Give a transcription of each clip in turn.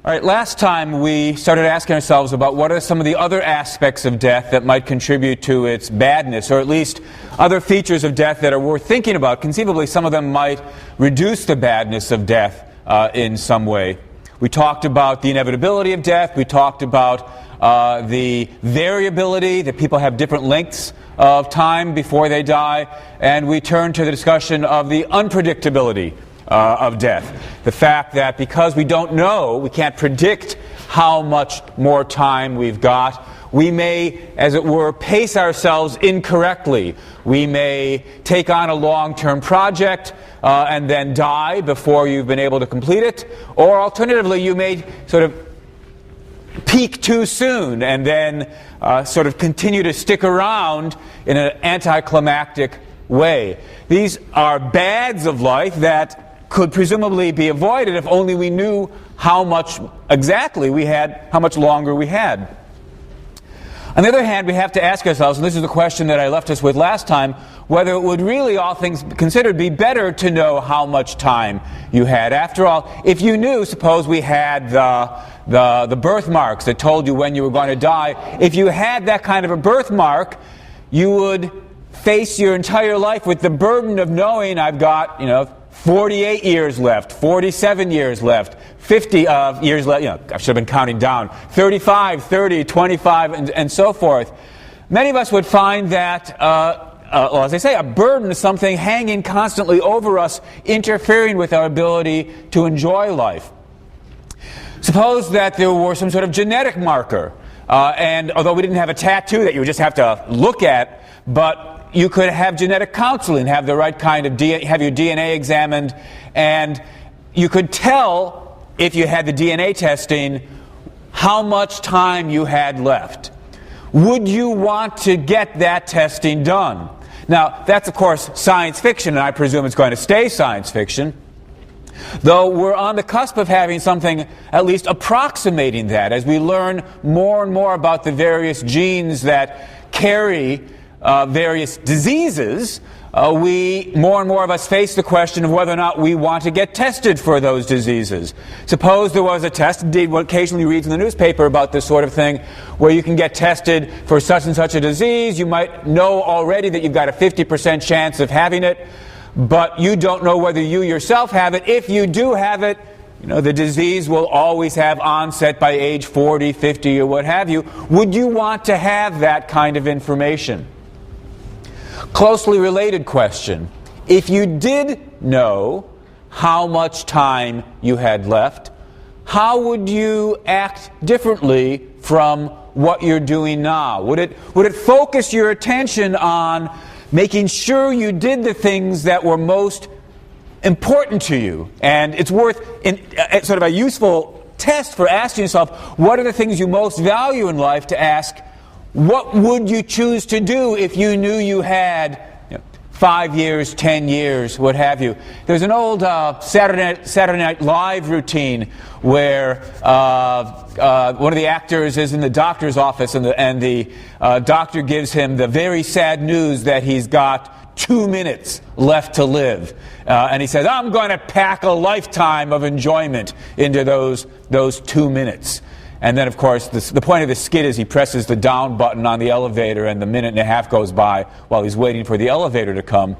All right, last time we started asking ourselves about what are some of the other aspects of death that might contribute to its badness, or at least other features of death that are worth thinking about. Conceivably, some of them might reduce the badness of death in some way. We talked about the inevitability of death. We talked about the variability, that people have different lengths of time before they die. And we turned to the discussion of the unpredictability of death. The fact that because we don't know, we can't predict how much more time we've got, we may, as it were, pace ourselves incorrectly. We may take on a long-term project and then die before you've been able to complete it. Or alternatively, you may sort of peak too soon and then sort of continue to stick around in an anticlimactic way. These are bads of life that could presumably be avoided if only we knew how much exactly we had, how much longer we had. On the other hand, we have to ask ourselves, and this is the question that I left us with last time, whether it would really, all things considered, be better to know how much time you had. After all, if you knew, suppose we had the birthmarks that told you when you were going to die, if you had that kind of a birthmark, you would face your entire life with the burden of knowing I've got, 48 years left, 47 years left, 50 years left, I should have been counting down, 35, 30, 25, and so forth. Many of us would find that, as I say, a burden is something hanging constantly over us, interfering with our ability to enjoy life. Suppose that there were some sort of genetic marker, and although we didn't have a tattoo that you would just have to look at, but you could have genetic counseling, have the right kind of have your DNA examined, and you could tell, if you had the DNA testing, how much time you had left. Would you want to get that testing done? Now, that's of course science fiction, and I presume it's going to stay science fiction, though we're on the cusp of having something at least approximating that. As we learn more and more about the various genes that carry various diseases, more and more of us face the question of whether or not we want to get tested for those diseases. Suppose there was a test, indeed one occasionally reads in the newspaper about this sort of thing, where you can get tested for such and such a disease. You might know already that you've got a 50% chance of having it, but you don't know whether you yourself have it. If you do have it, the disease will always have onset by age 40, 50, or what have you. Would you want to have that kind of information? Closely related question. If you did know how much time you had left, how would you act differently from what you're doing now? Would it focus your attention on making sure you did the things that were most important to you? And it's worth sort of a useful test for asking yourself, what are the things you most value in life, to ask, what would you choose to do if you knew you had 5 years, 10 years, what have you? There's an old Saturday Night Live routine where one of the actors is in the doctor's office, and the doctor gives him the very sad news that he's got 2 minutes left to live. And he says, I'm going to pack a lifetime of enjoyment into those 2 minutes. And then, of course, the point of the skit is he presses the down button on the elevator, and the minute and a half goes by while he's waiting for the elevator to come.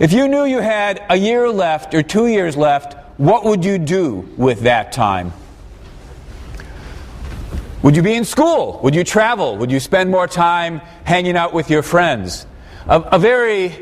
If you knew you had a year left or 2 years left, what would you do with that time? Would you be in school? Would you travel? Would you spend more time hanging out with your friends? A very,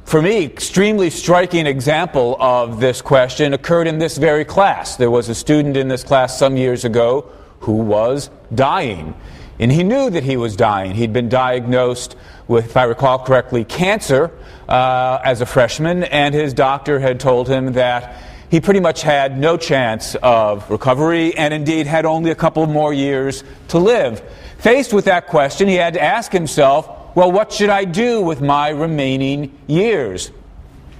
for me, extremely striking example of this question occurred in this very class. There was a student in this class some years ago who was dying. And he knew that he was dying. He'd been diagnosed with, if I recall correctly, cancer as a freshman, and his doctor had told him that he pretty much had no chance of recovery, and indeed had only a couple more years to live. Faced with that question, he had to ask himself, well, what should I do with my remaining years?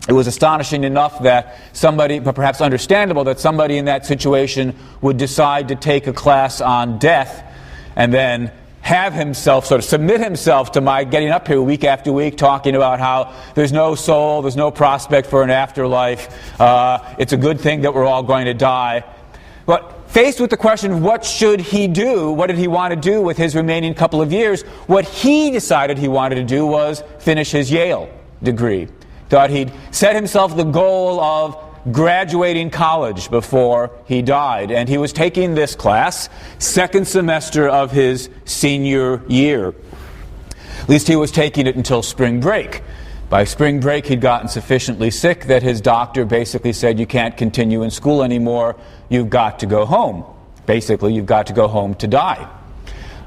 It was astonishing enough that somebody, but perhaps understandable, that somebody in that situation would decide to take a class on death and then have himself, sort of submit himself to my getting up here week after week talking about how there's no soul, there's no prospect for an afterlife, it's a good thing that we're all going to die. But faced with the question of what should he do, what did he want to do with his remaining couple of years, what he decided he wanted to do was finish his Yale degree. Thought he'd set himself the goal of graduating college before he died. And he was taking this class, second semester of his senior year. At least he was taking it until spring break. By spring break, he'd gotten sufficiently sick that his doctor basically said, you can't continue in school anymore, you've got to go home. Basically, you've got to go home to die.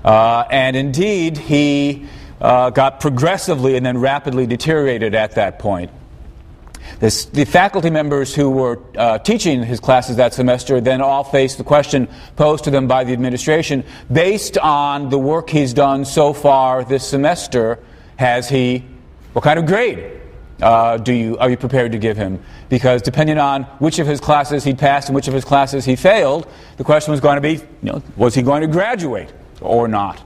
And indeed, he got progressively and then rapidly deteriorated at that point. The faculty members who were teaching his classes that semester then all faced the question posed to them by the administration, based on the work he's done so far this semester, what kind of grade are you prepared to give him? Because depending on which of his classes he'd passed and which of his classes he failed, the question was going to be, was he going to graduate or not?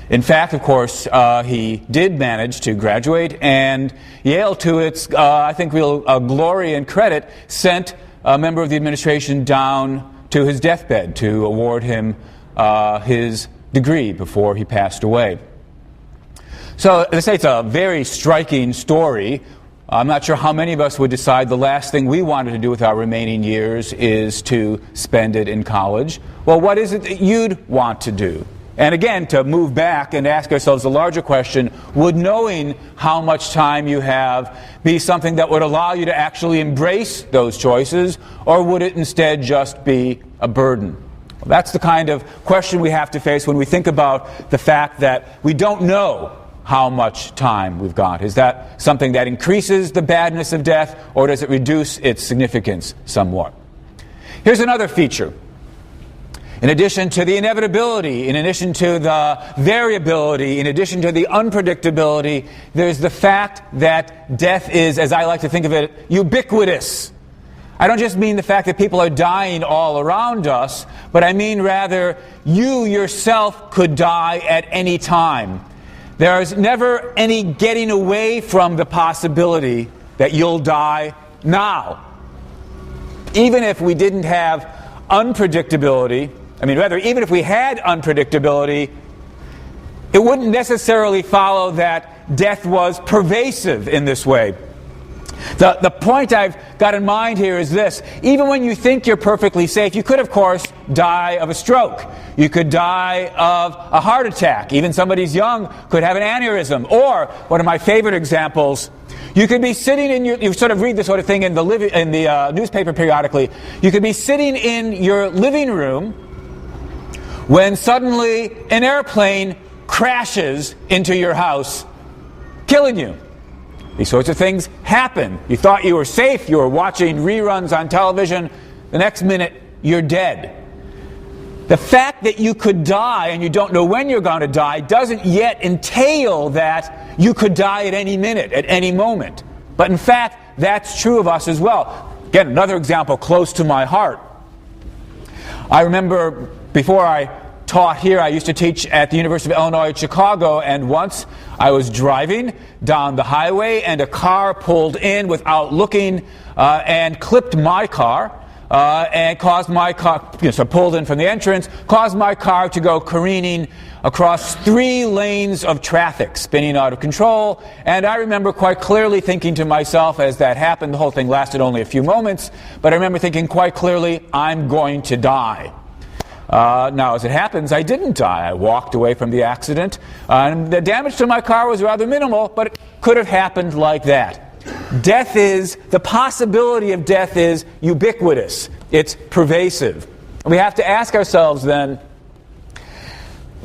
In fact, of course, he did manage to graduate, and Yale, to its, I think, real glory and credit, sent a member of the administration down to his deathbed to award him his degree before he passed away. So, as I say, it's a very striking story. I'm not sure how many of us would decide the last thing we wanted to do with our remaining years is to spend it in college. Well, what is it that you'd want to do? And again, to move back and ask ourselves the larger question, would knowing how much time you have be something that would allow you to actually embrace those choices, or would it instead just be a burden? Well, that's the kind of question we have to face when we think about the fact that we don't know how much time we've got. Is that something that increases the badness of death, or does it reduce its significance somewhat? Here's another feature. In addition to the inevitability, in addition to the variability, in addition to the unpredictability, there's the fact that death is, as I like to think of it, ubiquitous. I don't just mean the fact that people are dying all around us, but I mean rather you yourself could die at any time. There's never any getting away from the possibility that you'll die now. Even if we didn't have unpredictability, even if we had unpredictability, it wouldn't necessarily follow that death was pervasive in this way. The point I've got in mind here is this. Even when you think you're perfectly safe, you could, of course, die of a stroke. You could die of a heart attack. Even somebody who's young could have an aneurysm. Or, one of my favorite examples, you could be sitting in you sort of read this sort of thing in the newspaper periodically. You could be sitting in your living room when suddenly an airplane crashes into your house, killing you. These sorts of things happen. You thought you were safe, you were watching reruns on television, the next minute you're dead. The fact that you could die and you don't know when you're going to die doesn't yet entail that you could die at any minute, at any moment. But in fact, that's true of us as well. Again, another example close to my heart. I remember before I taught here, I used to teach at the University of Illinois at Chicago, and once I was driving down the highway and a car pulled in without looking and clipped my car and caused my car, so pulled in from the entrance, caused my car to go careening across 3 lanes of traffic, spinning out of control. And I remember quite clearly thinking to myself as that happened, the whole thing lasted only a few moments, but I remember thinking quite clearly, I'm going to die. Now, as it happens, I didn't die. I walked away from the accident, and the damage to my car was rather minimal, but it could have happened like that. The possibility of death is ubiquitous. It's pervasive. We have to ask ourselves then,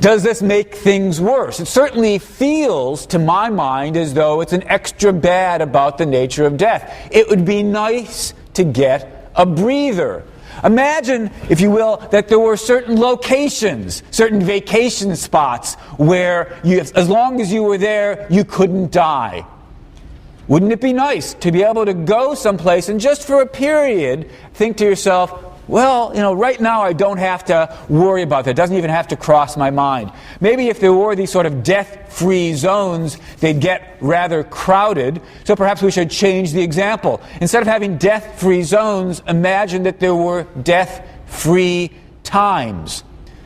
does this make things worse? It certainly feels, to my mind, as though it's an extra bad about the nature of death. It would be nice to get a breather. Imagine, if you will, that there were certain locations, certain vacation spots where as long as you were there, you couldn't die. Wouldn't it be nice to be able to go someplace and just for a period think to yourself, well, right now I don't have to worry about that. It doesn't even have to cross my mind. Maybe if there were these sort of death-free zones, they'd get rather crowded, so perhaps we should change the example. Instead of having death-free zones, imagine that there were death-free times.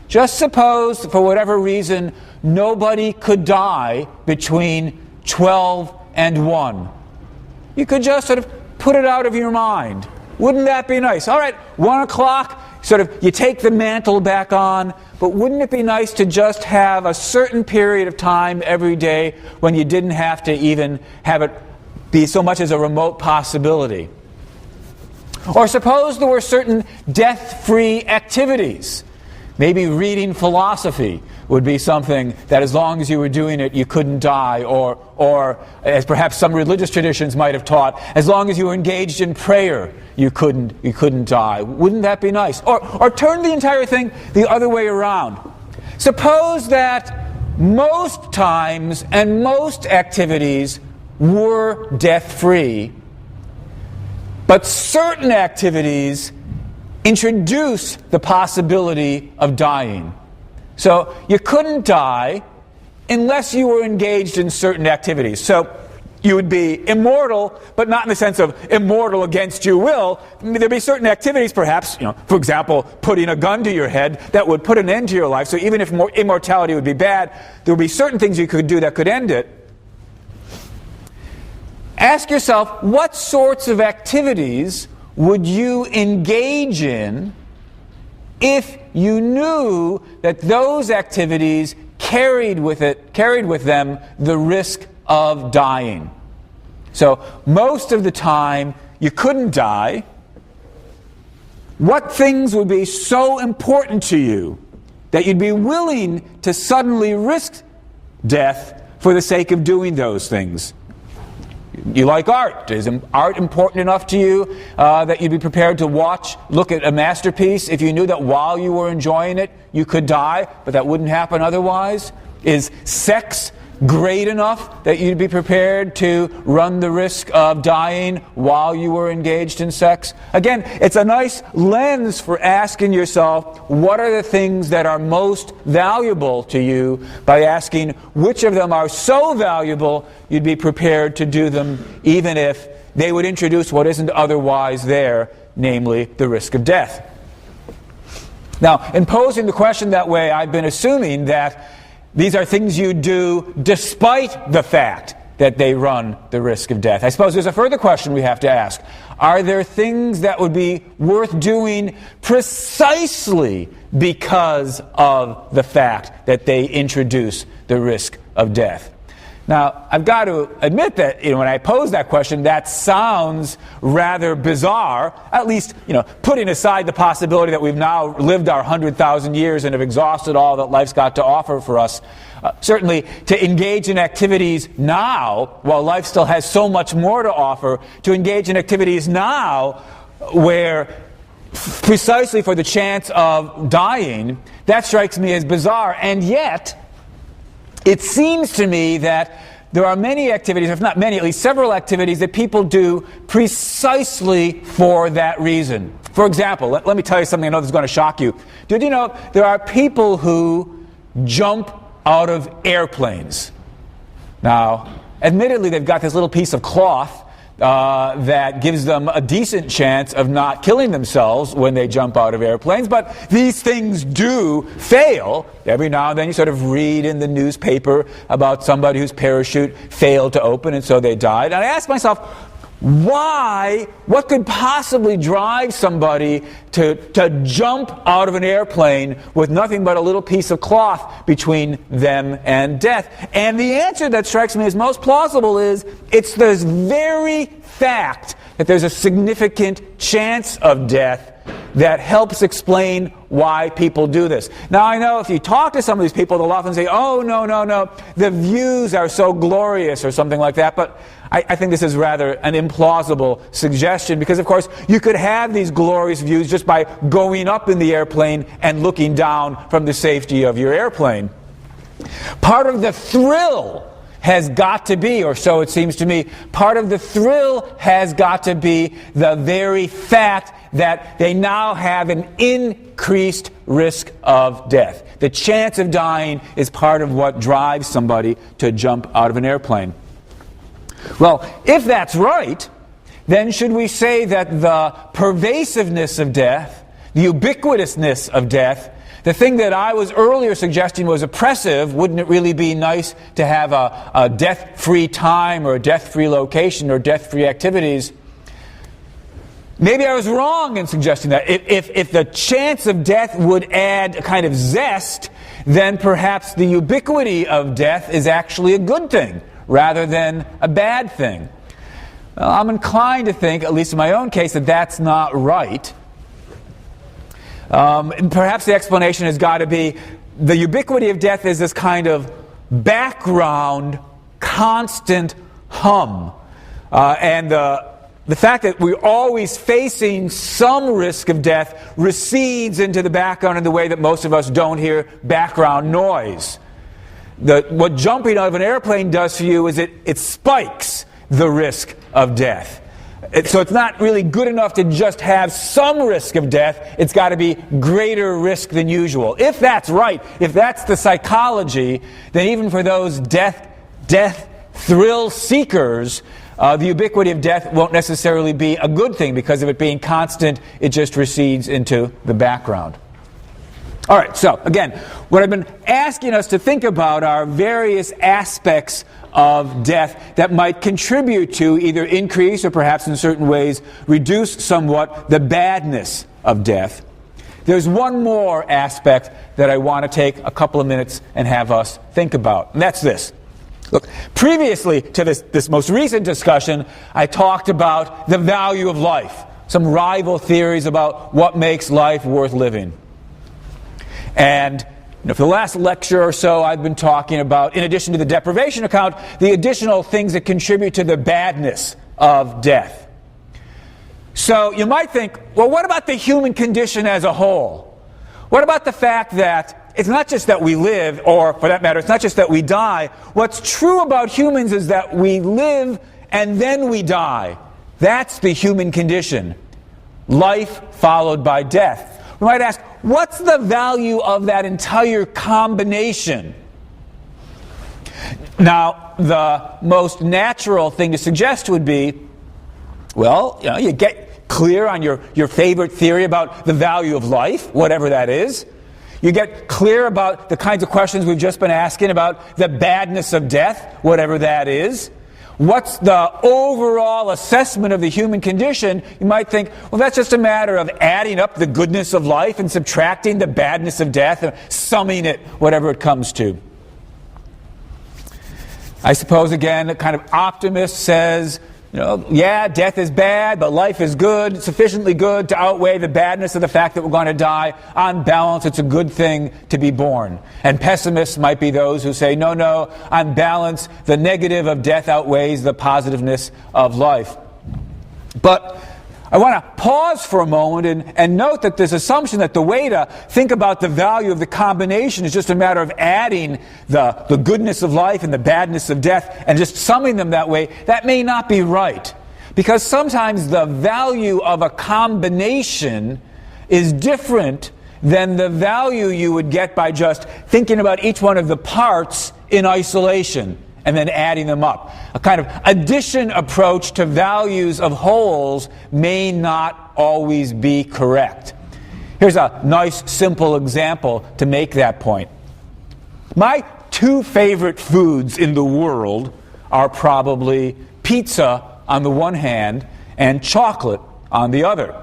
Just suppose, for whatever reason, nobody could die between 12 and 1. You could just sort of put it out of your mind. Wouldn't that be nice? All right, 1 o'clock, sort of you take the mantle back on, but wouldn't it be nice to just have a certain period of time every day when you didn't have to even have it be so much as a remote possibility? Or suppose there were certain death-free activities. Maybe reading philosophy would be something that as long as you were doing it, you couldn't die, or as perhaps some religious traditions might have taught, as long as you were engaged in prayer, you couldn't die. Wouldn't that be nice? Or turn the entire thing the other way around. Suppose that most times and most activities were death-free, but certain activities introduce the possibility of dying. So you couldn't die unless you were engaged in certain activities. So you would be immortal, but not in the sense of immortal against your will. There'd be certain activities, perhaps, for example, putting a gun to your head that would put an end to your life. So even if immortality would be bad, there would be certain things you could do that could end it. Ask yourself, what sorts of activities would you engage in if you knew that those activities carried with them the risk of dying? So most of the time you couldn't die. What things would be so important to you that you'd be willing to suddenly risk death for the sake of doing those things? You like art. Is art important enough to you that you'd be prepared to look at a masterpiece if you knew that while you were enjoying it, you could die, but that wouldn't happen otherwise? Is sex great enough that you'd be prepared to run the risk of dying while you were engaged in sex? Again, it's a nice lens for asking yourself, what are the things that are most valuable to you, by asking which of them are so valuable you'd be prepared to do them even if they would introduce what isn't otherwise there, namely the risk of death. Now, in posing the question that way, I've been assuming that these are things you do despite the fact that they run the risk of death. I suppose there's a further question we have to ask. Are there things that would be worth doing precisely because of the fact that they introduce the risk of death? Now, I've got to admit that when I pose that question, that sounds rather bizarre, at least putting aside the possibility that we've now lived our 100,000 years and have exhausted all that life's got to offer for us. Certainly, to engage in activities now, while life still has so much more to offer, to engage in activities now where precisely for the chance of dying, that strikes me as bizarre. And yet, it seems to me that there are many activities, if not many, at least several activities that people do precisely for that reason. For example, let me tell you something I know this is going to shock you. Did you know there are people who jump out of airplanes? Now, admittedly, they've got this little piece of cloth that gives them a decent chance of not killing themselves when they jump out of airplanes, but these things do fail. Every now and then you sort of read in the newspaper about somebody whose parachute failed to open and so they died. And I ask myself, why? What could possibly drive somebody to jump out of an airplane with nothing but a little piece of cloth between them and death? And the answer that strikes me as most plausible is it's this very fact that there's a significant chance of death that helps explain why people do this. Now, I know if you talk to some of these people, they'll often say, oh, no, the views are so glorious or something like that, but I think this is rather an implausible suggestion because, of course, you could have these glorious views just by going up in the airplane and looking down from the safety of your airplane. Part of the thrill has got to be, or so it seems to me, part of the thrill has got to be the very fact that they now have an increased risk of death. The chance of dying is part of what drives somebody to jump out of an airplane. Well, if that's right, then should we say that the pervasiveness of death, the ubiquitousness of death, the thing that I was earlier suggesting was oppressive, wouldn't it really be nice to have a death-free time or a death-free location or death-free activities? Maybe I was wrong in suggesting that. If the chance of death would add a kind of zest, then perhaps the ubiquity of death is actually a good thing rather than a bad thing. Well, I'm inclined to think, at least in my own case, that that's not right. Perhaps the explanation has got to be the ubiquity of death is this kind of background, constant hum. And the fact that we're always facing some risk of death recedes into the background in the way that most of us don't hear background noise. What jumping out of an airplane does for you is it spikes the risk of death. So it's not really good enough to just have some risk of death. It's got to be greater risk than usual. If that's right, if that's the psychology, then even for those death thrill seekers, the ubiquity of death won't necessarily be a good thing, because of it being constant, it just recedes into the background. All right, so again, what I've been asking us to think about are various aspects of death that might contribute to either increase or perhaps in certain ways reduce somewhat the badness of death. There's one more aspect that I want to take a couple of minutes and have us think about, and that's this. Look, previously to this most recent discussion, I talked about the value of life, some rival theories about what makes life worth living. And for the last lecture or so, I've been talking about, in addition to the deprivation account, the additional things that contribute to the badness of death. So you might think, well, what about the human condition as a whole? What about the fact that it's not just that we live, or for that matter, it's not just that we die. What's true about humans is that we live and then we die. That's the human condition. Life followed by death. We might ask, what's the value of that entire combination? Now, the most natural thing to suggest would be, well, you get clear on your favorite theory about the value of life, whatever that is. You get clear about the kinds of questions we've just been asking about the badness of death, whatever that is. What's the overall assessment of the human condition? You might think, well, that's just a matter of adding up the goodness of life and subtracting the badness of death and summing it, whatever it comes to. I suppose, again, a kind of optimist says, yeah, death is bad, but life is good, sufficiently good to outweigh the badness of the fact that we're going to die. On balance, it's a good thing to be born. And pessimists might be those who say, no, on balance, the negative of death outweighs the positiveness of life. But I want to pause for a moment and note that this assumption that the way to think about the value of the combination is just a matter of adding the goodness of life and the badness of death and just summing them that way, that may not be right. Because sometimes the value of a combination is different than the value you would get by just thinking about each one of the parts in isolation and then adding them up. A kind of addition approach to values of wholes may not always be correct. Here's a nice, simple example to make that point. My two favorite foods in the world are probably pizza on the one hand and chocolate on the other.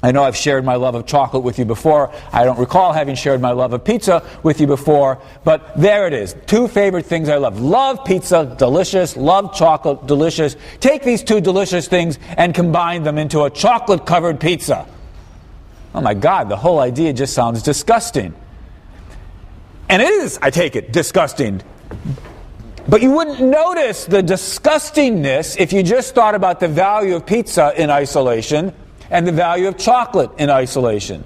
I know I've shared my love of chocolate with you before. I don't recall having shared my love of pizza with you before, but there it is. Two favorite things I love. Love pizza, delicious. Love chocolate, delicious. Take these two delicious things and combine them into a chocolate-covered pizza. Oh my God, the whole idea just sounds disgusting. And it is, I take it, disgusting. But you wouldn't notice the disgustingness if you just thought about the value of pizza in isolation and the value of chocolate in isolation.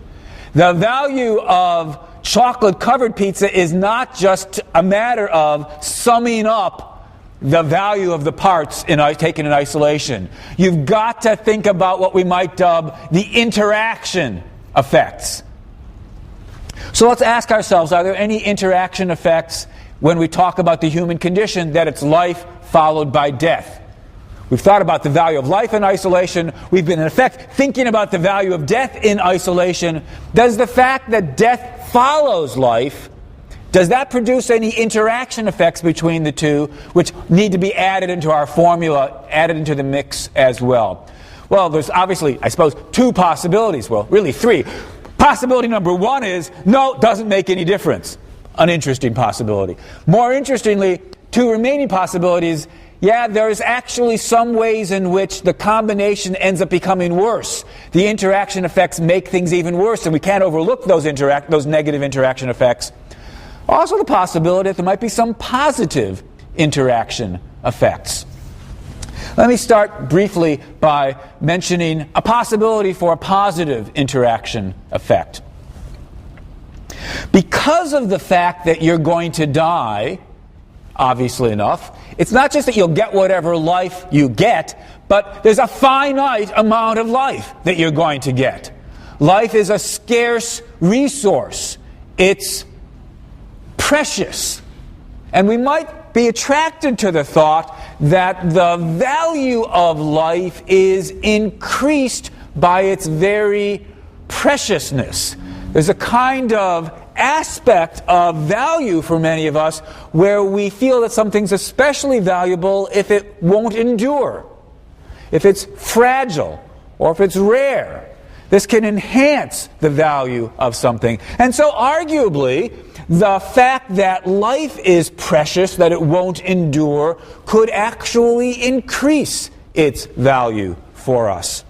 The value of chocolate-covered pizza is not just a matter of summing up the value of the parts taken in isolation. You've got to think about what we might dub the interaction effects. So let's ask ourselves, are there any interaction effects when we talk about the human condition, that it's life followed by death? We've thought about the value of life in isolation. We've been, in effect, thinking about the value of death in isolation. Does the fact that death follows life, does that produce any interaction effects between the two, which need to be added into our formula, added into the mix as well? Well, there's obviously, I suppose, two possibilities. Well, really three. Possibility number one is, no, it doesn't make any difference. Uninteresting possibility. More interestingly, two remaining possibilities, yeah, there's actually some ways in which the combination ends up becoming worse. The interaction effects make things even worse, and we can't overlook those negative interaction effects. Also the possibility that there might be some positive interaction effects. Let me start briefly by mentioning a possibility for a positive interaction effect. Because of the fact that you're going to die, obviously enough, it's not just that you'll get whatever life you get, but there's a finite amount of life that you're going to get. Life is a scarce resource. It's precious. And we might be attracted to the thought that the value of life is increased by its very preciousness. There's a kind of aspect of value for many of us where we feel that something's especially valuable if it won't endure, if it's fragile, or if it's rare. This can enhance the value of something. And so arguably, the fact that life is precious, that it won't endure, could actually increase its value for us.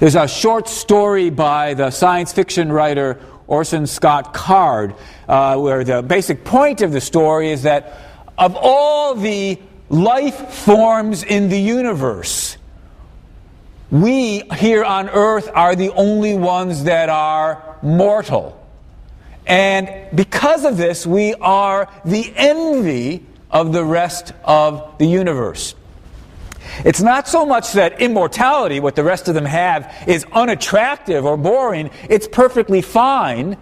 There's a short story by the science fiction writer Orson Scott Card, where the basic point of the story is that of all the life forms in the universe, we here on Earth are the only ones that are mortal. And because of this, we are the envy of the rest of the universe. It's not so much that immortality, what the rest of them have, is unattractive or boring. It's perfectly fine,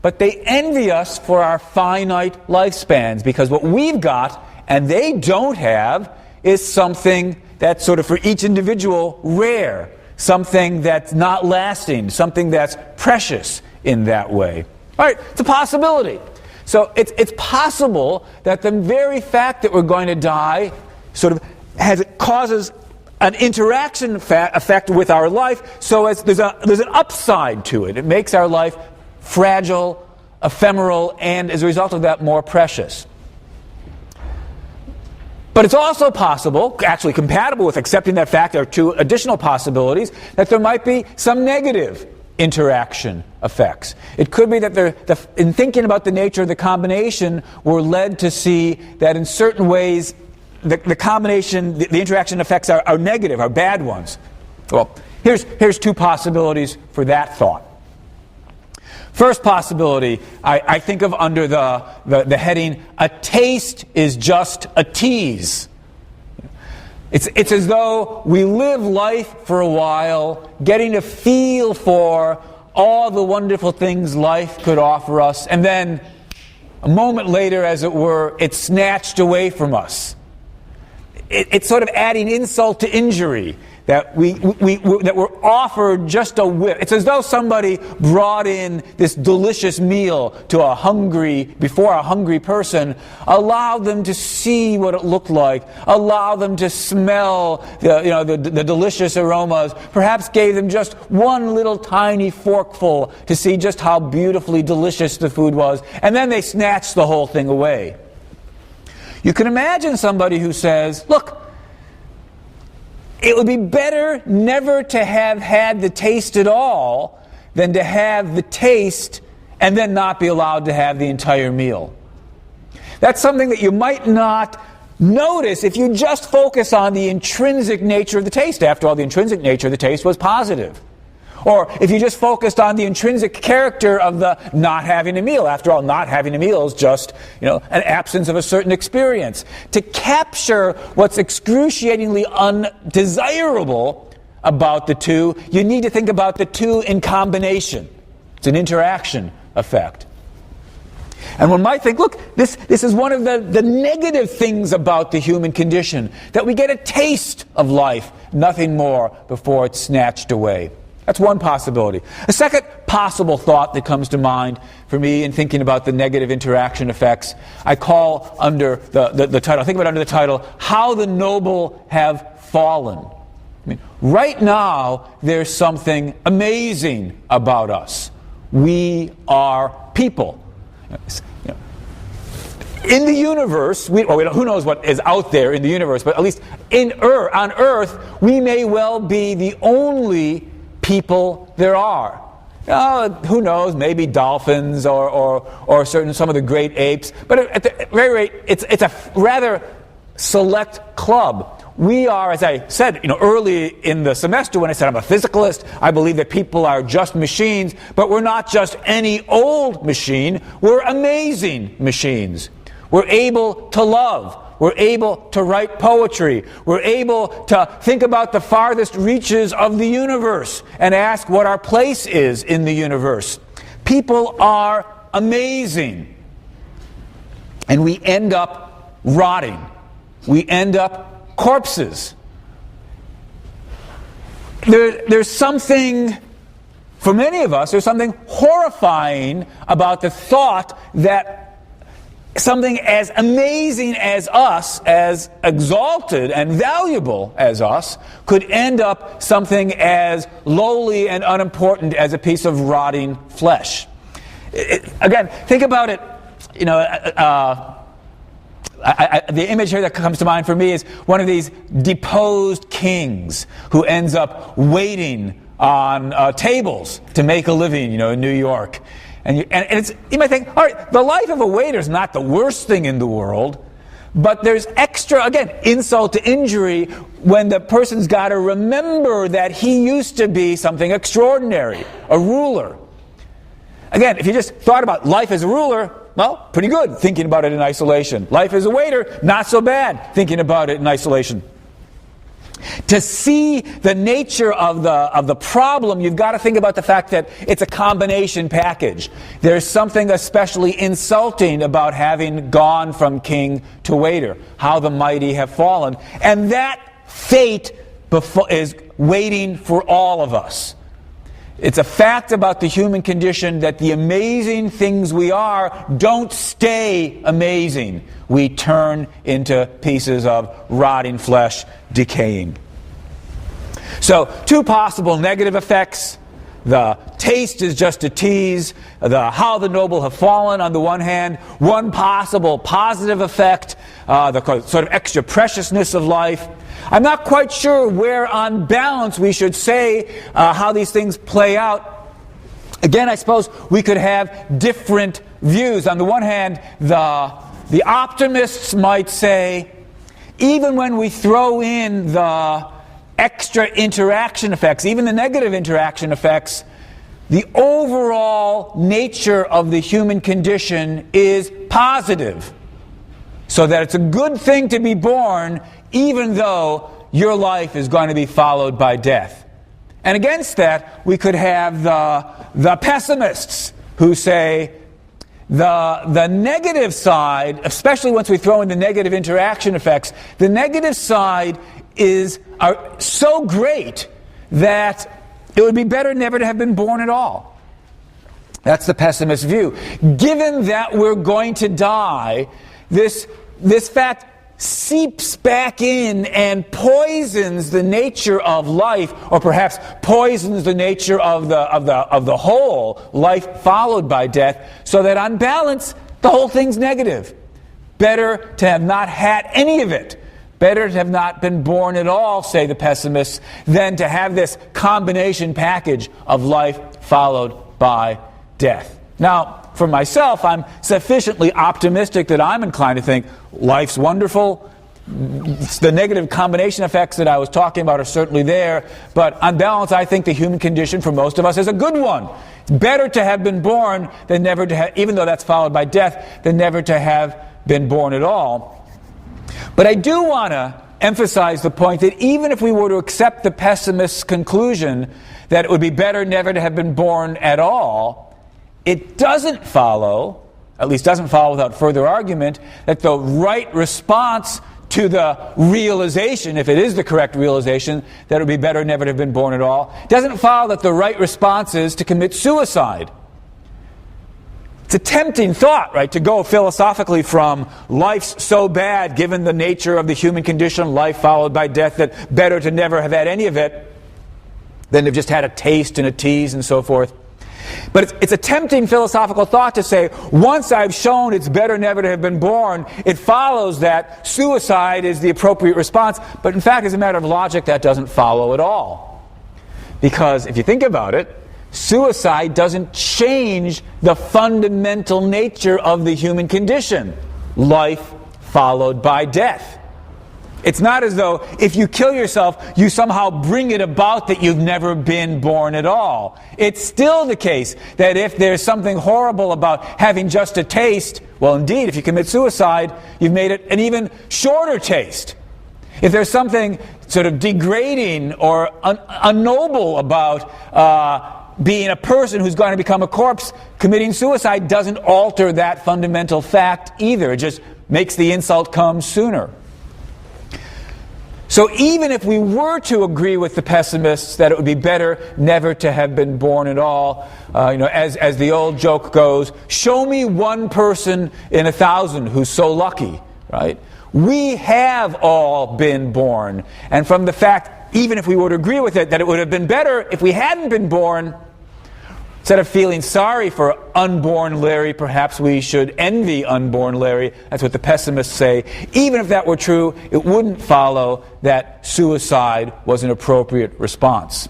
but they envy us for our finite lifespans, because what we've got and they don't have is something that's sort of for each individual rare, something that's not lasting, something that's precious in that way. All right, it's a possibility. So it's possible that the very fact that we're going to die sort of causes an interaction effect with our life, so there's an upside to it. It makes our life fragile, ephemeral, and as a result of that, more precious. But it's also possible, actually compatible with accepting that fact, there are two additional possibilities, that there might be some negative interaction effects. It could be that in thinking about the nature of the combination, we're led to see that in certain ways the combination, the interaction effects are negative, are bad ones. Well, here's two possibilities for that thought. First possibility, I think of under the heading, a taste is just a tease. It's as though we live life for a while, getting a feel for all the wonderful things life could offer us, and then a moment later, as it were, it's snatched away from us. It's sort of adding insult to injury, that that we're offered just a whiff. It's as though somebody brought in this delicious meal to a hungry person, allowed them to see what it looked like, allowed them to smell the delicious aromas, perhaps gave them just one little tiny forkful to see just how beautifully delicious the food was, and then they snatched the whole thing away. You can imagine somebody who says, look, it would be better never to have had the taste at all than to have the taste and then not be allowed to have the entire meal. That's something that you might not notice if you just focus on the intrinsic nature of the taste. After all, the intrinsic nature of the taste was positive. Or if you just focused on the intrinsic character of the not having a meal. After all, not having a meal is just, an absence of a certain experience. To capture what's excruciatingly undesirable about the two, you need to think about the two in combination. It's an interaction effect. And one might think, look, this is one of the negative things about the human condition, that we get a taste of life, nothing more, before it's snatched away. That's one possibility. A second possible thought that comes to mind for me in thinking about the negative interaction effects, I call under the title, think about it under the title, How the Noble Have Fallen. Right now, there's something amazing about us. We are people. In the universe, who knows what is out there in the universe, but at least on Earth, we may well be the only people there are. Who knows, maybe dolphins or some of the great apes, but at the very rate, it's a rather select club. We are, as I said, early in the semester when I said I'm a physicalist, I believe that people are just machines, but we're not just any old machine, we're amazing machines. We're able to love. We're able to write poetry. We're able to think about the farthest reaches of the universe and ask what our place is in the universe. People are amazing. And we end up rotting. We end up corpses. There's something, for many of us, there's something horrifying about the thought that something as amazing as us, as exalted and valuable as us, could end up something as lowly and unimportant as a piece of rotting flesh. Again, think about it, the image here that comes to mind for me is one of these deposed kings who ends up waiting on tables to make a living, in New York. And you might think, all right, the life of a waiter is not the worst thing in the world, but there's extra, again, insult to injury when the person's got to remember that he used to be something extraordinary, a ruler. Again, if you just thought about life as a ruler, well, pretty good, thinking about it in isolation. Life as a waiter, not so bad, thinking about it in isolation. To see the nature of the problem, you've got to think about the fact that it's a combination package. There's something especially insulting about having gone from king to waiter. How the mighty have fallen. And that fate is waiting for all of us. It's a fact about the human condition that the amazing things we are don't stay amazing. We turn into pieces of rotting flesh, decaying. So, two possible negative effects. The taste is just a tease. How the noble have fallen on the one hand. One possible positive effect, the sort of extra preciousness of life. I'm not quite sure where on balance we should say how these things play out. Again, I suppose we could have different views. On the one hand, the optimists might say, even when we throw in the extra interaction effects, even the negative interaction effects, the overall nature of the human condition is positive. So that it's a good thing to be born, even though your life is going to be followed by death. And against that, we could have the pessimists who say the negative side, especially once we throw in the negative interaction effects, the negative side are so great that it would be better never to have been born at all. That's the pessimist view. Given that we're going to die, this fact seeps back in and poisons the nature of life, or perhaps poisons the nature of the whole life followed by death, so that on balance the whole thing's negative. Better to have not had any of it. Better to have not been born at all, say the pessimists, than to have this combination package of life followed by death. Now, for myself, I'm sufficiently optimistic that I'm inclined to think life's wonderful. the negative combination effects that I was talking about are certainly there, but on balance, I think the human condition for most of us is a good one. It's better to have been born than never to have, even though that's followed by death, than never to have been born at all. But I do want to emphasize the point that even if we were to accept the pessimist's conclusion that it would be better never to have been born at all, it doesn't follow, at least doesn't follow without further argument, that the right response to the realization, if it is the correct realization, that it would be better never to have been born at all, doesn't follow that the right response is to commit suicide. It's a tempting thought, right, to go philosophically from life's so bad given the nature of the human condition, life followed by death, that better to never have had any of it than to have just had a taste and a tease and so forth. But it's a tempting philosophical thought to say, once I've shown it's better never to have been born, it follows that suicide is the appropriate response. But in fact, as a matter of logic, that doesn't follow at all. Because if you think about it, suicide doesn't change the fundamental nature of the human condition. Life followed by death. It's not as though if you kill yourself, you somehow bring it about that you've never been born at all. It's still the case that if there's something horrible about having just a taste, well, indeed, if you commit suicide, you've made it an even shorter taste. If there's something sort of degrading or unnoble about being a person who's going to become a corpse, committing suicide doesn't alter that fundamental fact either. It just makes the insult come sooner. So even if we were to agree with the pessimists that it would be better never to have been born at all, as the old joke goes, show me one person in 1,000 who's so lucky, right? We have all been born. And from the fact, even if we were to agree with it, that it would have been better if we hadn't been born, instead of feeling sorry for unborn Larry, perhaps we should envy unborn Larry. That's what the pessimists say. Even if that were true, it wouldn't follow that suicide was an appropriate response.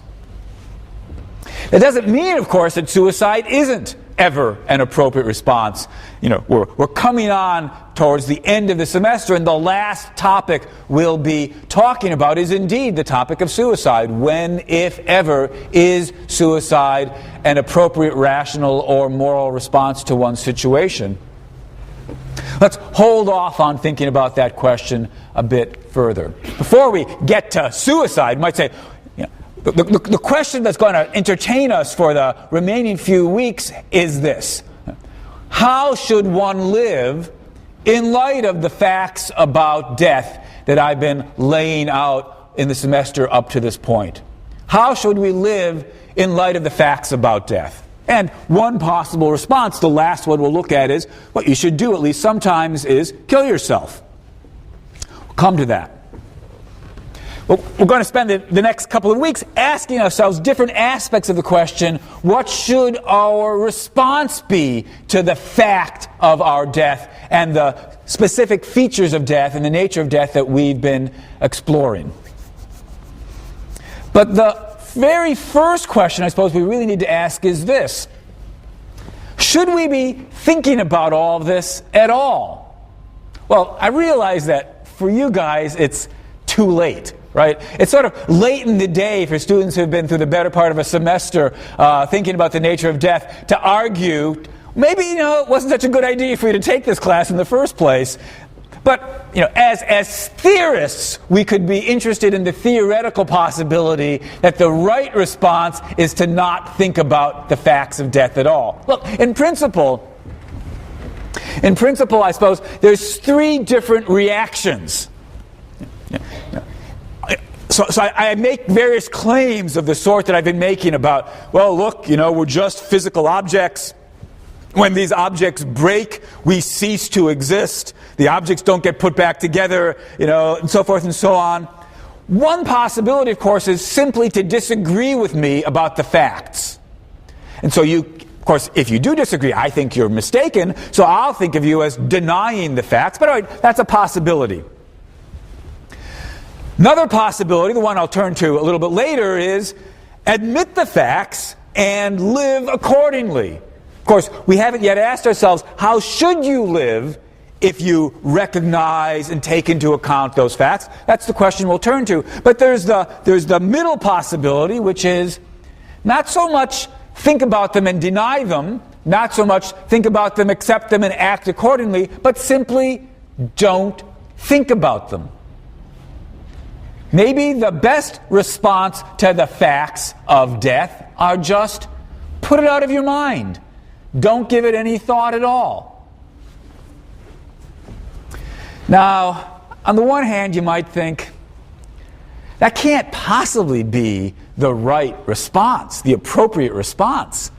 That doesn't mean, of course, that suicide isn't ever an appropriate response. We're coming on towards the end of the semester, and the last topic we'll be talking about is indeed the topic of suicide. When, if ever, is suicide an appropriate rational or moral response to one's situation? Let's hold off on thinking about that question a bit further. Before we get to suicide, you might say, the question that's going to entertain us for the remaining few weeks is this. How should one live in light of the facts about death that I've been laying out in the semester up to this point? How should we live in light of the facts about death? And one possible response, the last one we'll look at, is what you should do at least sometimes is kill yourself. We'll come to that. Well, we're going to spend the next couple of weeks asking ourselves different aspects of the question, what should our response be to the fact of our death and the specific features of death and the nature of death that we've been exploring. But the very first question I suppose we really need to ask is this. Should we be thinking about all of this at all? Well, I realize that for you guys it's too late. Right? It's sort of late in the day for students who have been through the better part of a semester thinking about the nature of death to argue, maybe, it wasn't such a good idea for you to take this class in the first place. But, as theorists, we could be interested in the theoretical possibility that the right response is to not think about the facts of death at all. Look, in principle, I suppose, there's three different reactions. So I make various claims of the sort that I've been making about, well, look, we're just physical objects. When these objects break, we cease to exist. The objects don't get put back together, and so forth and so on. One possibility, of course, is simply to disagree with me about the facts. And so of course, if you do disagree, I think you're mistaken, so I'll think of you as denying the facts. But all right, that's a possibility. Another possibility, the one I'll turn to a little bit later, is admit the facts and live accordingly. Of course, we haven't yet asked ourselves, how should you live if you recognize and take into account those facts. That's the question we'll turn to. But there's the middle possibility, which is not so much think about them and deny them, not so much think about them, accept them, and act accordingly, but simply don't think about them. Maybe the best response to the facts of death are just put it out of your mind. Don't give it any thought at all. Now, on the one hand, you might think, that can't possibly be the right response, the appropriate response.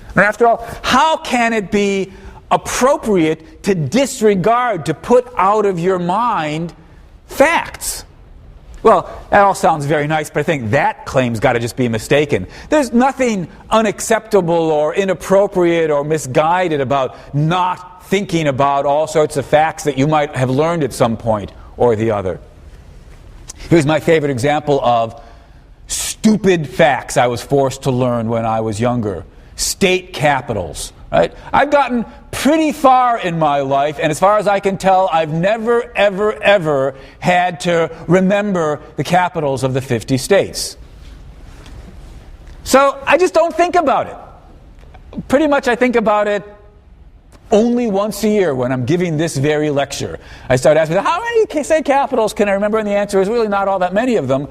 And after all, how can it be appropriate to disregard, to put out of your mind facts? Well, that all sounds very nice, but I think that claim's got to just be mistaken. There's nothing unacceptable or inappropriate or misguided about not thinking about all sorts of facts that you might have learned at some point or the other. Here's my favorite example of stupid facts I was forced to learn when I was younger. State capitals, right? I've gotten pretty far in my life, and as far as I can tell, I've never, ever, ever had to remember the capitals of the 50 states. So I just don't think about it. Pretty much I think about it only once a year when I'm giving this very lecture. I start asking, how many state capitals can I remember? And the answer is really not all that many of them.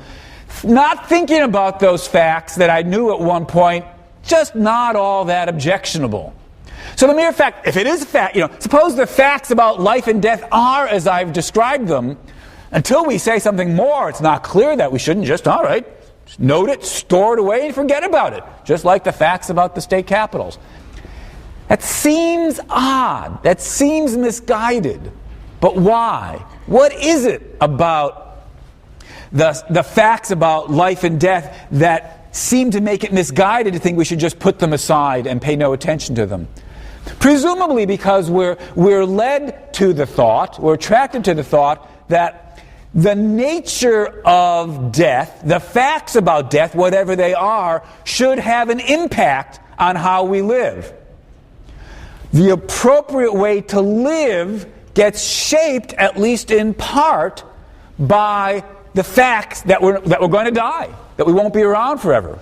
Not thinking about those facts that I knew at one point, just not all that objectionable. So the mere fact, if it is a fact, suppose the facts about life and death are as I've described them, until we say something more, it's not clear that we shouldn't just, all right, note it, store it away, and forget about it. Just like the facts about the state capitals. That seems odd. That seems misguided. But why? What is it about the facts about life and death that seem to make it misguided to think we should just put them aside and pay no attention to them? Presumably because we're led to the thought, we're attracted to the thought that the nature of death, the facts about death, whatever they are, should have an impact on how we live. The appropriate way to live gets shaped, at least in part, by the facts that we're going to die, that we won't be around forever.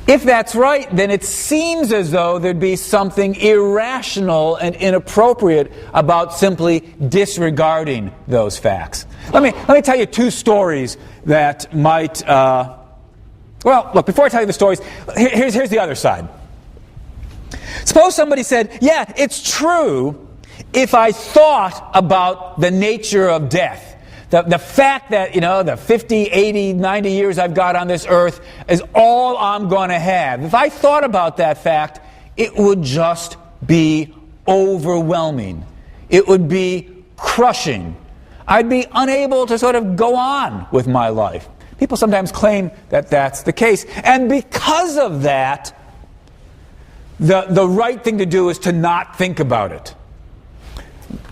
If that's right, then it seems as though there'd be something irrational and inappropriate about simply disregarding those facts. Let me tell you two stories that might... well, look, before I tell you the stories, here's the other side. Suppose somebody said, yeah, it's true if I thought about the nature of death. The fact that, the 50, 80, 90 years I've got on this earth is all I'm going to have. If I thought about that fact, it would just be overwhelming. It would be crushing. I'd be unable to sort of go on with my life. People sometimes claim that that's the case. And because of that, the right thing to do is to not think about it.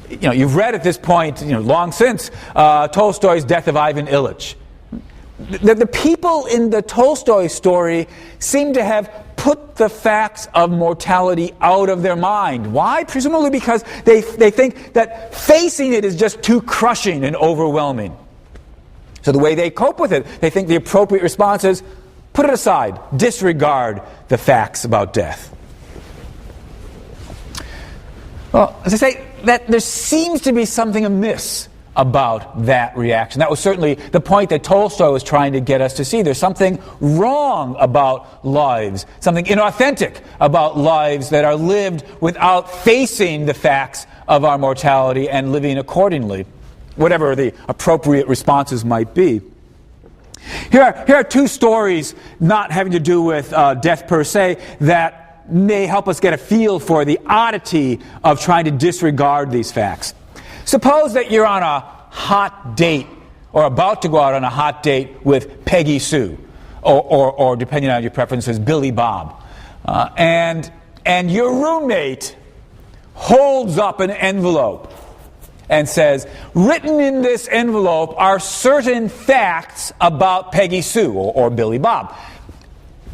You've read at this point, long since, Tolstoy's Death of Ivan Ilyich. The people in the Tolstoy story seem to have put the facts of mortality out of their mind. Why? Presumably because they think that facing it is just too crushing and overwhelming. So the way they cope with it, they think the appropriate response is put it aside, disregard the facts about death. Well, as I say, that there seems to be something amiss about that reaction. That was certainly the point that Tolstoy was trying to get us to see. There's something wrong about lives, something inauthentic about lives that are lived without facing the facts of our mortality and living accordingly, whatever the appropriate responses might be. Here are two stories not having to do with death per se that may help us get a feel for the oddity of trying to disregard these facts. Suppose that you're on a hot date or about to go out on a hot date with Peggy Sue or depending on your preferences, Billy Bob. And your roommate holds up an envelope and says, written in this envelope are certain facts about Peggy Sue or Billy Bob.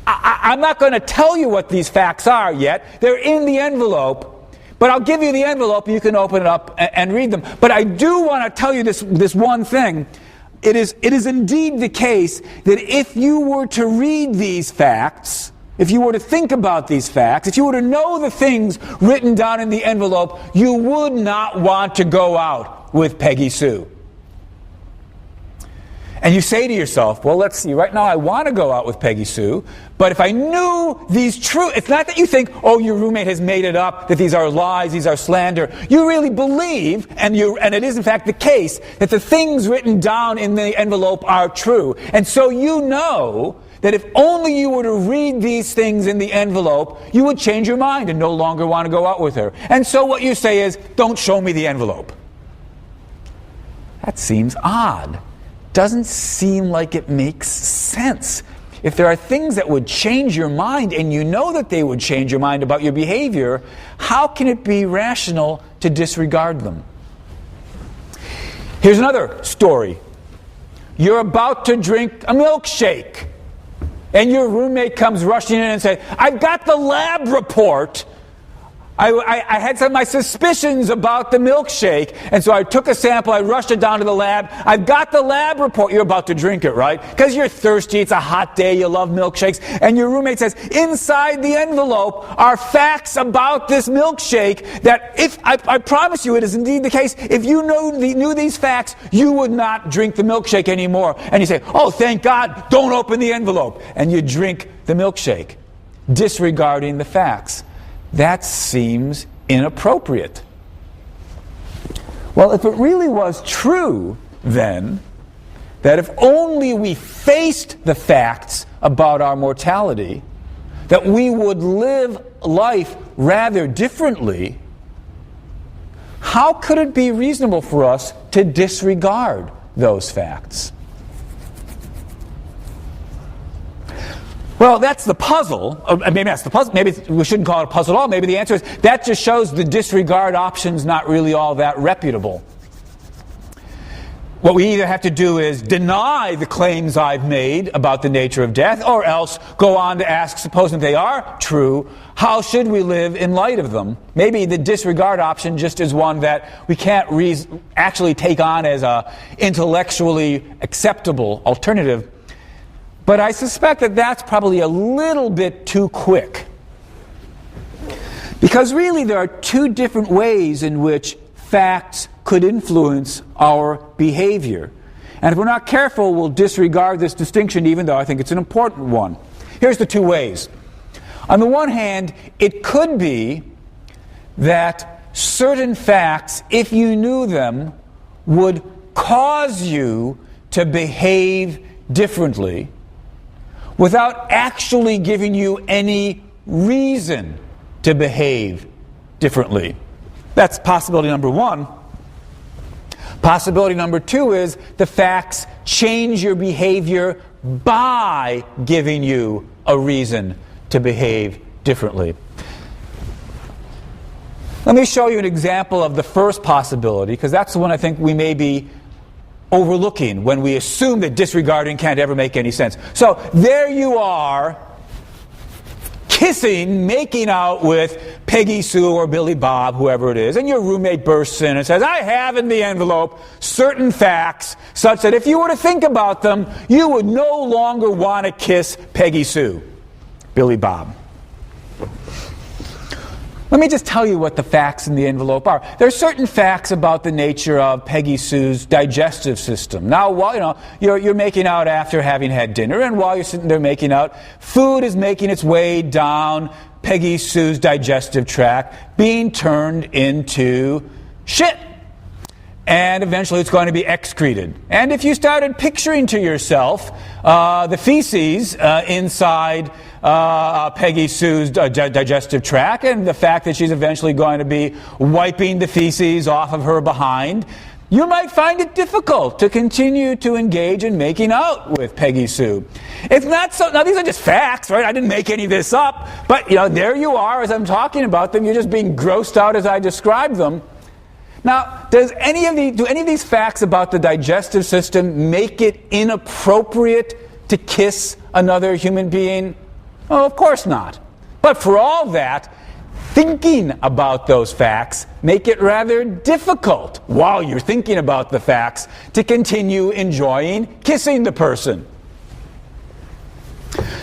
I'm not going to tell you what these facts are yet. They're in the envelope. But I'll give you the envelope. You can open it up and read them. But I do want to tell you this one thing. It is indeed the case that if you were to read these facts, if you were to think about these facts, if you were to know the things written down in the envelope, you would not want to go out with Peggy Sue. And you say to yourself, well, let's see, right now I want to go out with Peggy Sue, but if I knew these truths, it's not that you think, oh, your roommate has made it up, that these are lies, these are slander. You really believe, and it is in fact the case, that the things written down in the envelope are true. And so you know that if only you were to read these things in the envelope, you would change your mind and no longer want to go out with her. And so what you say is, don't show me the envelope. That seems odd. Doesn't seem like it makes sense. If there are things that would change your mind and you know that they would change your mind about your behavior, how can it be rational to disregard them? Here's another story. You're about to drink a milkshake and your roommate comes rushing in and says, I've got the lab report. I had some of my suspicions about the milkshake, and so I took a sample, I rushed it down to the lab. I've got the lab report. You're about to drink it, right? Because you're thirsty, it's a hot day, you love milkshakes, and your roommate says, inside the envelope are facts about this milkshake that if, I promise you it is indeed the case, if you knew these facts, you would not drink the milkshake anymore. And you say, oh, thank God, don't open the envelope. And you drink the milkshake, disregarding the facts. That seems inappropriate. Well, if it really was true, then, that if only we faced the facts about our mortality, that we would live life rather differently, how could it be reasonable for us to disregard those facts? Well, that's the puzzle. Maybe that's the puzzle. Maybe we shouldn't call it a puzzle at all. Maybe the answer is that just shows the disregard option's not really all that reputable. What we either have to do is deny the claims I've made about the nature of death, or else go on to ask, supposing they are true, how should we live in light of them? Maybe the disregard option just is one that we can't actually take on as a intellectually acceptable alternative. But I suspect that that's probably a little bit too quick. Because really there are two different ways in which facts could influence our behavior. And if we're not careful, we'll disregard this distinction, even though I think it's an important one. Here's the two ways. On the one hand, it could be that certain facts, if you knew them, would cause you to behave differently, without actually giving you any reason to behave differently. That's possibility number one. Possibility number two is the facts change your behavior by giving you a reason to behave differently. Let me show you an example of the first possibility, because that's the one I think we may be overlooking when we assume that disregarding can't ever make any sense. So there you are, kissing, making out with Peggy Sue or Billy Bob, whoever it is, and your roommate bursts in and says, I have in the envelope certain facts such that if you were to think about them, you would no longer want to kiss Peggy Sue, Billy Bob. Let me just tell you what the facts in the envelope are. There are certain facts about the nature of Peggy Sue's digestive system. Now, while you're making out after having had dinner, and while you're sitting there making out, food is making its way down Peggy Sue's digestive tract, being turned into shit. And eventually it's going to be excreted. And if you started picturing to yourself the feces inside Peggy Sue's digestive tract, and the fact that she's eventually going to be wiping the feces off of her behind, you might find it difficult to continue to engage in making out with Peggy Sue. It's not so. Now, these are just facts, right? I didn't make any of this up. But, there you are as I'm talking about them. You're just being grossed out as I describe them. Now, do any of these facts about the digestive system make it inappropriate to kiss another human being? Oh, of course not. But for all that, thinking about those facts make it rather difficult, while you're thinking about the facts, to continue enjoying kissing the person.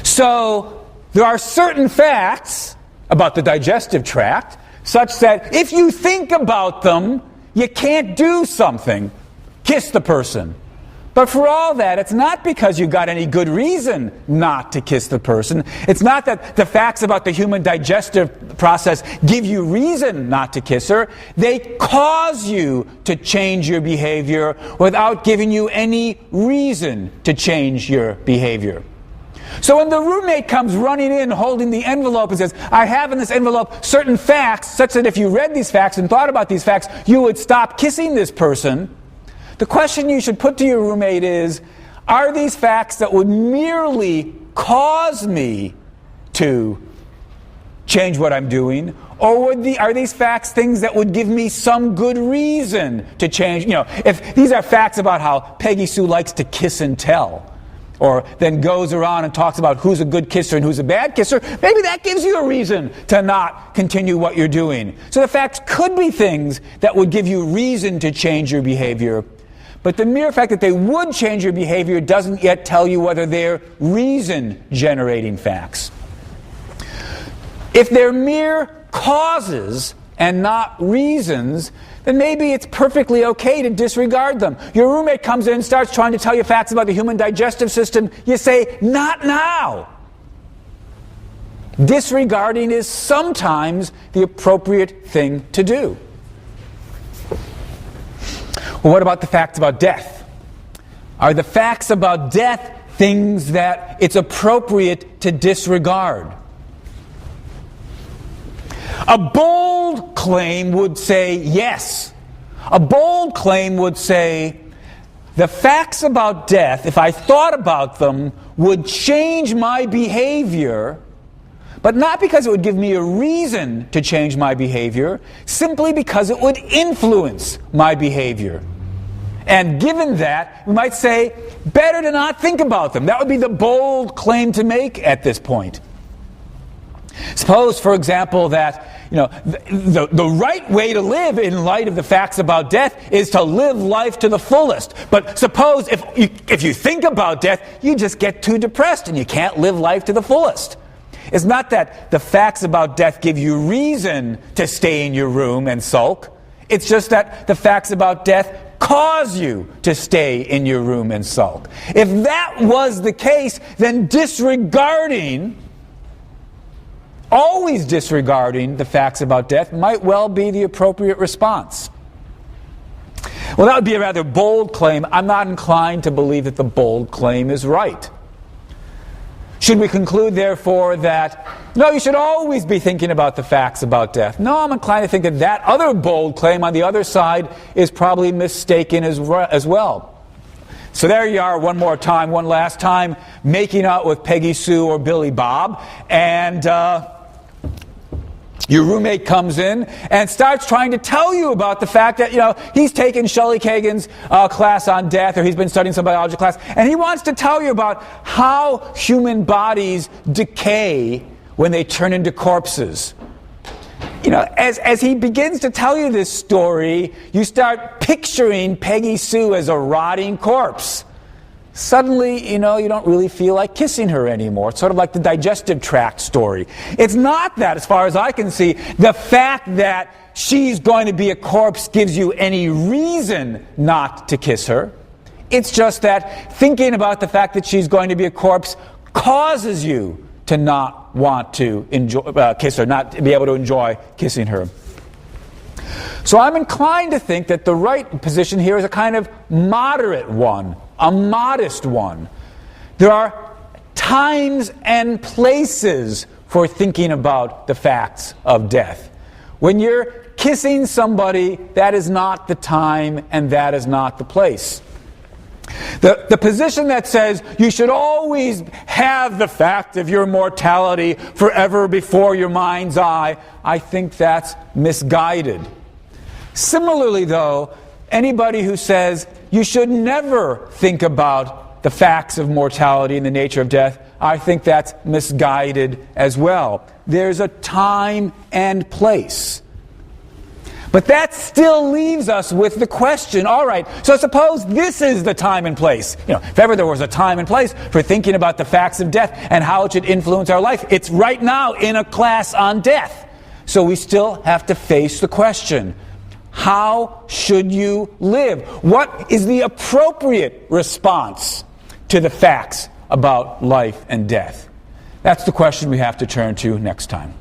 So, there are certain facts about the digestive tract such that if you think about them, you can't do something. Kiss the person. But for all that, it's not because you got any good reason not to kiss the person. It's not that the facts about the human digestive process give you reason not to kiss her. They cause you to change your behavior without giving you any reason to change your behavior. So when the roommate comes running in holding the envelope and says, I have in this envelope certain facts such that if you read these facts and thought about these facts, you would stop kissing this person, the question you should put to your roommate is, are these facts that would merely cause me to change what I'm doing? Or are these facts things that would give me some good reason to change? If these are facts about how Peggy Sue likes to kiss and tell, or then goes around and talks about who's a good kisser and who's a bad kisser, maybe that gives you a reason to not continue what you're doing. So the facts could be things that would give you reason to change your behavior. But the mere fact that they would change your behavior doesn't yet tell you whether they're reason-generating facts. If they're mere causes and not reasons, then maybe it's perfectly okay to disregard them. Your roommate comes in and starts trying to tell you facts about the human digestive system. You say, not now. Disregarding is sometimes the appropriate thing to do. Well, what about the facts about death? Are the facts about death things that it's appropriate to disregard? A bold claim would say yes. A bold claim would say the facts about death, if I thought about them, would change my behavior, but not because it would give me a reason to change my behavior, simply because it would influence my behavior. And given that, we might say, better to not think about them. That would be the bold claim to make at this point. Suppose, for example, that the right way to live in light of the facts about death is to live life to the fullest. But suppose if you think about death, you just get too depressed and you can't live life to the fullest. It's not that the facts about death give you reason to stay in your room and sulk. It's just that the facts about death cause you to stay in your room and sulk. If that was the case, then always disregarding the facts about death might well be the appropriate response. Well, that would be a rather bold claim. I'm not inclined to believe that the bold claim is right. Should we conclude, therefore, that, no, you should always be thinking about the facts about death? No, I'm inclined to think that that other bold claim on the other side is probably mistaken as well. So there you are one last time, making out with Peggy Sue or Billy Bob, and your roommate comes in and starts trying to tell you about the fact that, he's taken Shelley Kagan's class on death, or he's been studying some biology class, and he wants to tell you about how human bodies decay when they turn into corpses. As he begins to tell you this story, you start picturing Peggy Sue as a rotting corpse. Suddenly, you don't really feel like kissing her anymore. It's sort of like the digestive tract story. It's not that, as far as I can see, the fact that she's going to be a corpse gives you any reason not to kiss her. It's just that thinking about the fact that she's going to be a corpse causes you to not want to kiss her, not to be able to enjoy kissing her. So I'm inclined to think that the right position here is a kind of moderate one, a modest one. There are times and places for thinking about the facts of death. When you're kissing somebody, that is not the time and that is not the place. The position that says you should always have the fact of your mortality forever before your mind's eye, I think that's misguided. Similarly, though, anybody who says you should never think about the facts of mortality and the nature of death, I think that's misguided as well. there's a time and place. But that still leaves us with the question, all right, so suppose this is the time and place. If ever there was a time and place for thinking about the facts of death and how it should influence our life, it's right now in a class on death. So we still have to face the question, how should you live? What is the appropriate response to the facts about life and death? That's the question we have to turn to next time.